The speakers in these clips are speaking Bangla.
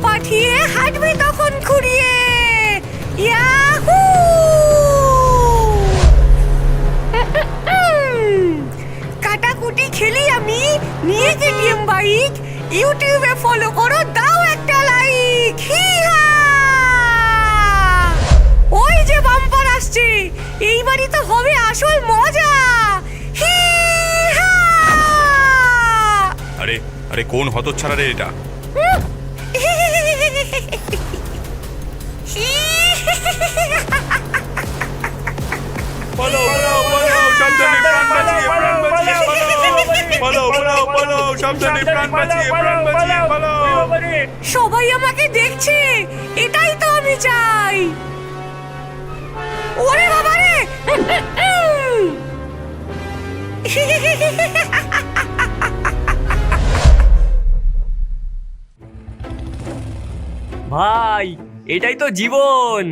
পাঠিয়ে হাঁটবি তখন খুঁড়িয়ে। ইয়াহু! কাটাকুটি খেলি আমি, নিয়ে কেটিএম বাইক। ইউটিউবে ফলো করো, দাও একটা লাইক। ওই যে বাম্পার আসছে, এইবারই তো হবে আসল মজা। আরে আরে কোন হতচ্ছাড়া রে এটা? পালাও পালাও পালাও, সাবধানে, প্রাণ বাঁচিয়ে, প্রাণ বাঁচিয়ে পালাও, পালাও পালাও, সাবধানে, প্রাণ বাঁচিয়ে, প্রাণ বাঁচিয়ে পালাও। সবাই আমাকে দেখছে, এটাই তো আমি চাই। ওরে বাবা রে! ভাই, এটাই তো জীবন।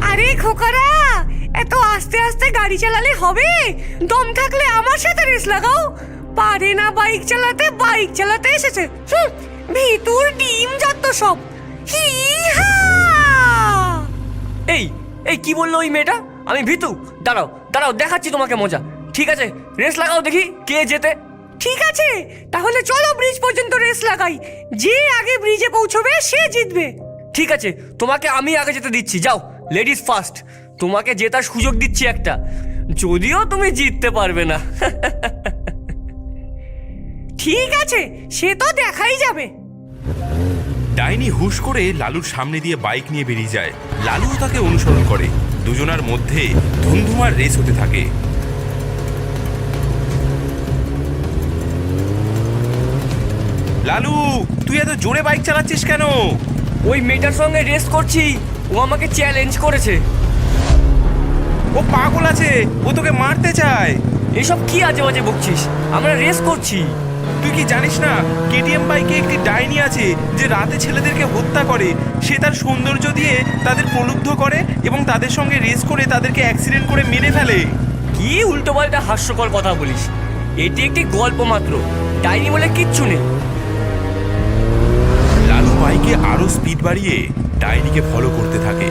আরে খোকারা, এত আস্তে আস্তে গাড়ি চালালে হবে? দম থাকলে আমার সাথে রেস লাগাও। পারে না বাইক চালাতে, বাইক চালাতে এসেছে। ভিতুর ডিম যত সব। এই এই কি বললো ওই মেয়েটা? আমি ভিতু? দাঁড়াও দাঁড়াও, দেখাচ্ছি তোমাকে মজা। ঠিক আছে, রেস লাগাও, দেখি কে জেতে। ঠিক আছে, তাহলে চলো ব্রিজ পর্যন্ত রেস লাগাই। যে আগে ব্রিজে পৌঁছবে সে জিতবে। ঠিক আছে, তোমাকে আমি আগে যেতে দিচ্ছি। যাও, লেডিস ফার্স্ট। তোমাকে জেতার সুযোগ দিচ্ছি একটা, যদিও তুমি জিততে পারবে না। ঠিক আছে, সে তো দেখাই যাবে। ডাইনি হুশ করে লালুর সামনে দিয়ে বাইক নিয়ে বেরিয়ে যায়। লালুও তাকে অনুসরণ করে। দুজনার মধ্যে ধুমধুমার রেস হতে থাকে। লালু, তুই এত জোরে বাইক চালাচ্ছিস কেন? ওই মেয়েটার সঙ্গে রেস করছি, ও আমাকে চ্যালেঞ্জ করেছে। ও পাগল আছে, ও তোকে মারতে চায়। এসব কি আজে বাজে বকছিস? আমরা রেস করছি। তুই কি জানিস না, কেটিএম বাইকে একটি ডাইনি আছে যে রাতে ছেলেদেরকে হত্যা করে। সে তার সৌন্দর্য দিয়ে তাদের প্রলুব্ধ করে এবং তাদের সঙ্গে রেস করে তাদেরকে অ্যাক্সিডেন্ট করে মেরে ফেলে। কি উল্টোপাল্টা হাস্যকর কথা বলিস? এটি একটি গল্প মাত্র, ডাইনি বলে কিচ্ছু নেই। লালু বাইকে আরো স্পিড বাড়িয়ে ডাইনিকে ফলো করতে থাকে।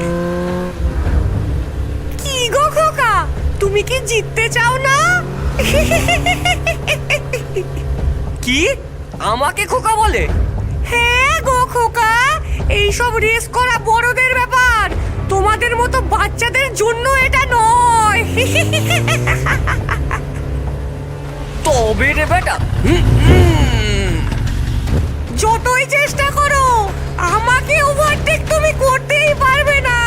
কি গো খোকা, তুমি কি জিততে চাও না? কি? আমাকে খোকা বলে? হ্যাঁ গো খোকা, এইসব রেস করা বড়দের ব্যাপার, তোমাদের মতো বাচ্চাদের জন্য এটা নয়। তবে রে বেটা, যতই চেষ্টা করো, আমাকে ওভারটেক তুমি করতেই পারবে না।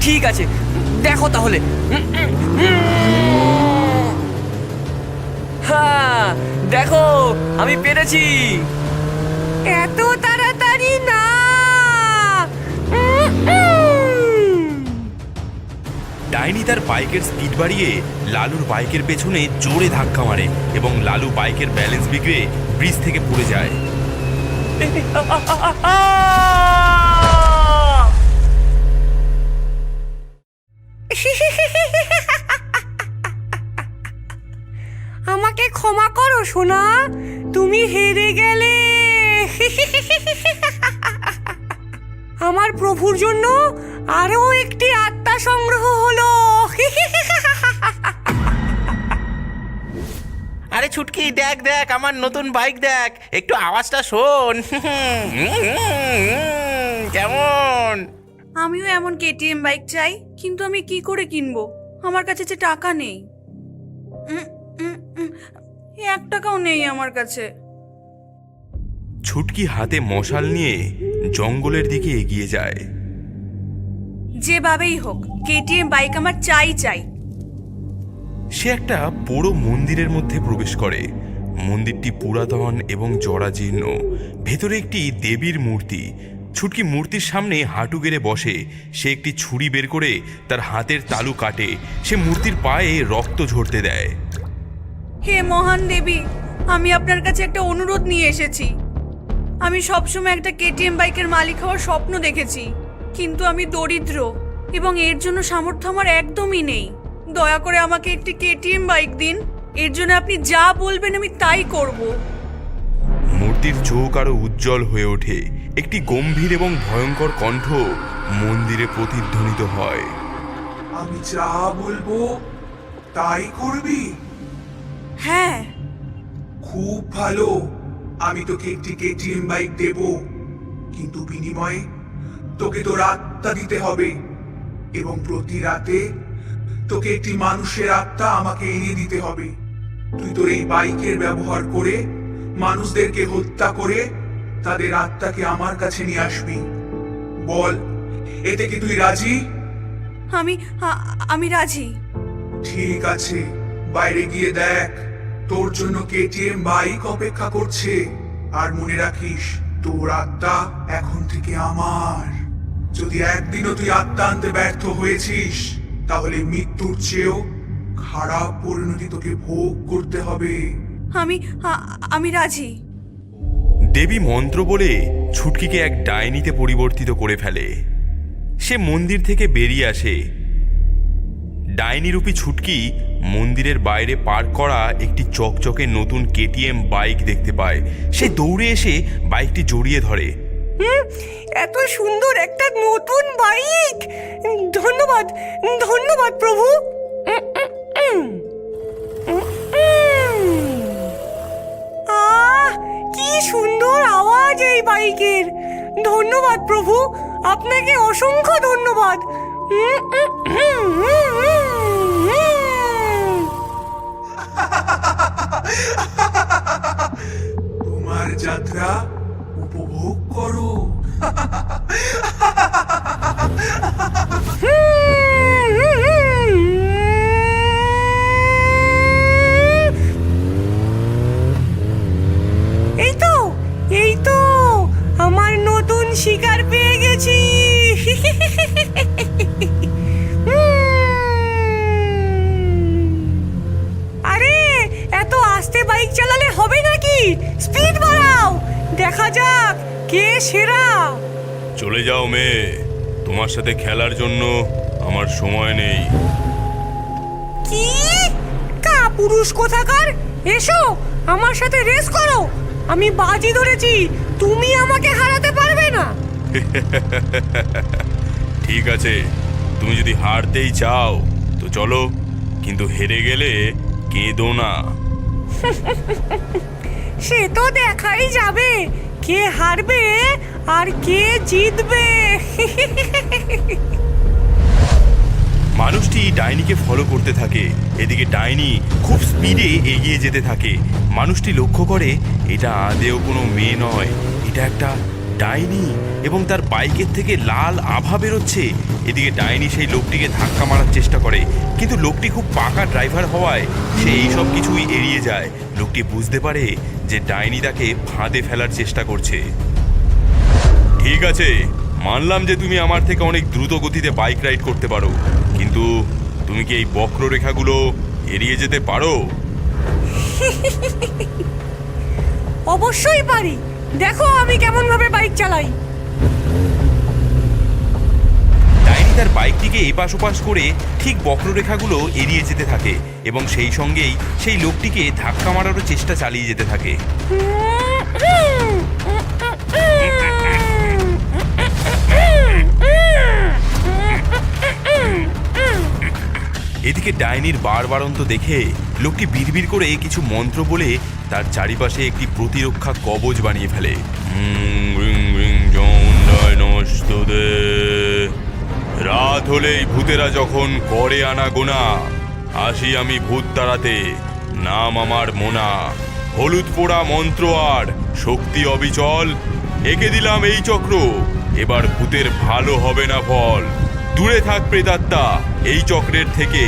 ঠিক আছে, দেখো তাহলে। হ্যাঁ, দেখো আমি পেরেছি। এত তাড়াতাড়ি না। ডাইনি তার বাইকের স্পিড বাড়িয়ে লালুর বাইকের পেছনে জোরে ধাক্কা মারে এবং লালু বাইকের ব্যালেন্স বিগড়ে ব্রিজ থেকে পড়ে যায়। আমাকে ক্ষমা করো সোনা, তুমি হেরে গেলে। আমার প্রভুর জন্য আরো একটি আত্মা সংগ্রহ হলো। আরে ছুটকি, দেখ দেখ আমার নতুন বাইক, দেখ একটু আওয়াজটা শোন। কেমন? আমিও এমন কেটিএম বাইক চাই, কিন্তু আমি কি করে কিনবো? আমার কাছে যে টাকা নেই। 1 টাকাও নেই আমার কাছে। ছুটকি হাতে মশাল নিয়ে জঙ্গলের দিকে এগিয়ে যায়। যেভাবেই হোক কেটিএম বাইক আমার চাই চাই। সে একটা বড় মন্দিরের মধ্যে প্রবেশ করে। মন্দিরটি পুরাতন এবং জরাজীর্ণ। ভেতরে একটি দেবীর মূর্তি। ছুটকি মূর্তির সামনে হাঁটু গেড়ে বসে। সে একটি ছুরি বের করে তার হাতের তালু কাটে। সে মূর্তির পায়ে রক্ত ঝরতে দেয়। হে মহান দেবী, আমি আপনার কাছে একটা অনুরোধ নিয়ে এসেছি। আমি সবসময় একটা কেটিএম বাইকের মালিক হওয়ার স্বপ্ন দেখেছি, কিন্তু আমি দরিদ্র। এবং এর জন্য সামর্থ্য আমার একদমই নেই। দয়া করে আমাকে একটি কেটিএম বাইক দিন। এর জন্য আপনি যা বলবেন আমি তাই করব। মূর্তির চোখ আরো উজ্জ্বল হয়ে ওঠে। একটি গম্ভীর এবং ভয়ঙ্কর কণ্ঠ মন্দিরে প্রতিধ্বনিত হয়। আমি যা বলবো তাই করবি? হ্যাঁ। খুব ভালো, আমি তোকে একটি কেটিএম বাইক দেব, কিন্তু বিনিময়ে তোকে তোর আত্মা দিতে হবে এবং প্রতি রাতে তোকে একটি মানুষের আত্মা আমাকে এনে দিতে হবে। তুই তোর এই বাইকের ব্যবহার করে মানুষদেরকে হত্যা করে তাদের আত্মাকে আমার কাছে নিয়ে আসবি। বল, এতে কি তুই রাজি? আমি রাজি। ঠিক আছে, বাইরে গিয়ে দেখ, তোর জন্য কেটিএম বাইক অপেক্ষা করছে। আর মনে রাখিস, তোর আত্মা এখন থেকে আমার। যদি একদিনও তুই আত্মা আনতে ব্যর্থ হয়েছিস, তাহলে মৃত্যুর চেয়েও খারাপ পরিণতি তোকে ভোগ করতে হবে। আমি রাজি। দেবী মন্ত্র বলে ছুটকিকে এক ডাইনিতে পরিবর্তিত করে ফেলে। সে মন্দির থেকে বেরিয়ে আসে। ডাইনিরূপী ছুটকি মন্দিরের বাইরে পার্ক করা একটি চকচকে নতুন কেটিএম বাইক দেখতে পায়। সে দৌড়ে এসে বাইকটি জড়িয়ে ধরে। এত সুন্দর একটা নতুন বাইক! ধন্যবাদ, ধন্যবাদ প্রভু। কি সুন্দর আওয়াজ এই বাইকের! ধন্যবাদ প্রভু, আপনাকে অসংখ্য ধন্যবাদ। তোমার যাত্রা উপভোগ করো। এই তো আমার নতুন শিকার পেয়ে গেছি। আরে এত আস্তে বাইক চালালে হবে নাকি? স্পিড বাড়াও, দেখা যাক কে সেরা। চলে যাও মেয়ে, তোমার সাথে খেলার জন্য আমার সময় নেই। কি কাপুরুষ কোথাকার! এসো আমার সাথে রেস করো। আমি বাজি ধরেছি, তুমি আমাকে হারাতে পারবে না। ঠিক আছে, তুমি যদি হারতেই চাও তো চলো, কিন্তু হেরে গেলে কেঁদো না। সে তো দেখাই যাবে কে হারবে আর কে জিতবে। মানুষটি ডাইনিকে ফলো করতে থাকে। এদিকে ডাইনি খুব স্পিডে এগিয়ে যেতে থাকে। মানুষটি লক্ষ্য করে এটা আদেও কোনো মেয়ে নয়, এটা একটা ডাইনি এবং তার বাইকের থেকে লাল আভা বেরোচ্ছে। এদিকে ডাইনি সেই লোকটিকে ধাক্কা মারার চেষ্টা করে, কিন্তু লোকটি খুব পাকা ড্রাইভার হওয়ায় সে এই সব কিছুই এড়িয়ে যায়। লোকটি বুঝতে পারে যে ডাইনি তাকে ফাঁদে ফেলার চেষ্টা করছে। ঠিক আছে, মানলাম যে তুমি আমার থেকে অনেক দ্রুত গতিতে বাইক রাইড করতে পারো, কিন্তু তুমি কি এই বক্ররেখাগুলো এড়িয়ে যেতে পারো? অবশ্যই পারি, দেখো আমি কেমন ভাবে বাইক চালাই। ডাইনি তার বাইকটিকে এপাশ ওপাশ করে ঠিক বক্ররেখাগুলো এড়িয়ে যেতে থাকে এবং সেই সঙ্গেই সেই লোকটিকে ধাক্কা মারারও চেষ্টা চালিয়ে যেতে থাকে। এদিকে ডাইনির বারবারন্ত দেখে লোকটি বিড়বিড় করে কিছু মন্ত্র বলে তার চারিপাশে একটি প্রতিরক্ষা কবচ বানিয়ে ফেলে। রাত হলেই ভূতেরা যখন করে আনা গোনা, আসি আমি ভূত তাড়াতে, নাম আমার মোনা। হলুদ পোড়া মন্ত্র আর শক্তি অবিচল, এঁকে দিলাম এই চক্র, এবার ভূতের ভালো হবে না ফল। দূরে থাক প্রেতাত্মা এই চক্রের থেকে,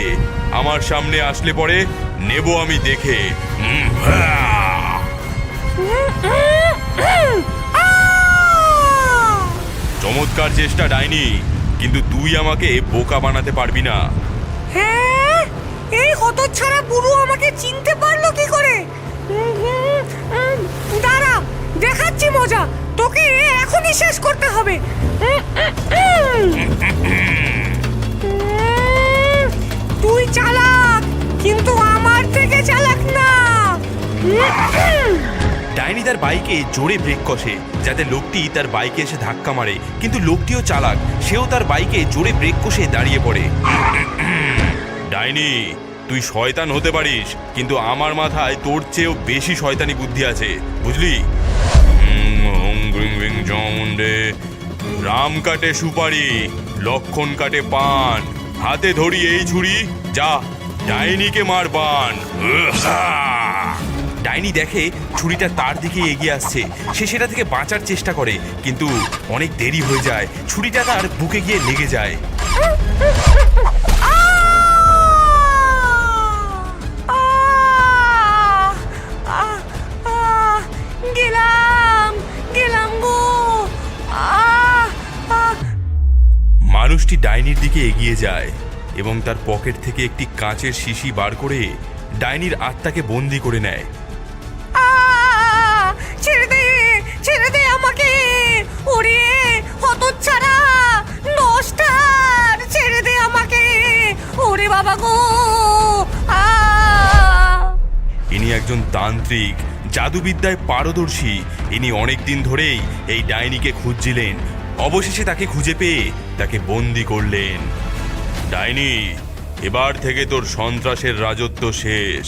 আমার সামনে আসলে পরে নেব আমি দেখে। চমৎকার চেষ্টা ডাইনি, কিন্তু তুই আমাকে বোকা বানাতে পারবি না। হ্যাঁ, এই হতচ্ছাড়া বুড়ো আমাকে চিনতে পারলো কি করে? দাঁড়া, দেখাচ্ছি মজা, তোকে এখনই শেষ করতে হবে। ডাইনি তার বাইকে জোরে ব্রেক কষে যাতে লোকটি তার বাইকে এসে ধাক্কা মারে, কিন্তু লোকটিও চালাক, সেও তার বাইকে জোরে ব্রেক কষে দাঁড়িয়ে পড়ে। ডাইনি, তুই শয়তান হতে পারিস, কিন্তু আমার মাথায় তোর চেয়েও বেশি শয়তানি বুদ্ধি আছে, বুঝলি? রাম কাটে সুপারি, লক্ষণ কাটে পান, হাতে ধরি এই ছুরি, যা ডাইনিকে মার বান। ডাইনি দেখে ছুরিটা তার দিকে এগিয়ে আসছে, সে সেটা থেকে বাঁচার চেষ্টা করে, কিন্তু অনেক দেরি হয়ে যায়, ছুরিটা তার বুকে গিয়ে লেগে যায়। গেলাম গো। মানুষটি ডাইনির দিকে এগিয়ে যায় এবং তার পকেট থেকে একটি কাঁচের শিশি বার করে ডাইনির আত্মাকে বন্দি করে নেয়। ছেড়ে দে আমাকে, ওরে হতচ্ছাড়া নষ্টার, ছেড়ে দে আমাকে, ওরে বাবা গো। ইনি একজন তান্ত্রিক, জাদুবিদ্যায় পারদর্শী। ইনি অনেকদিন ধরেই এই ডাইনিকে খুঁজছিলেন, অবশেষে তাকে খুঁজে পেয়ে তাকে বন্দি করলেন। ডাইনি, এবার থেকে তোর সন্ত্রাসের রাজত্ব শেষ।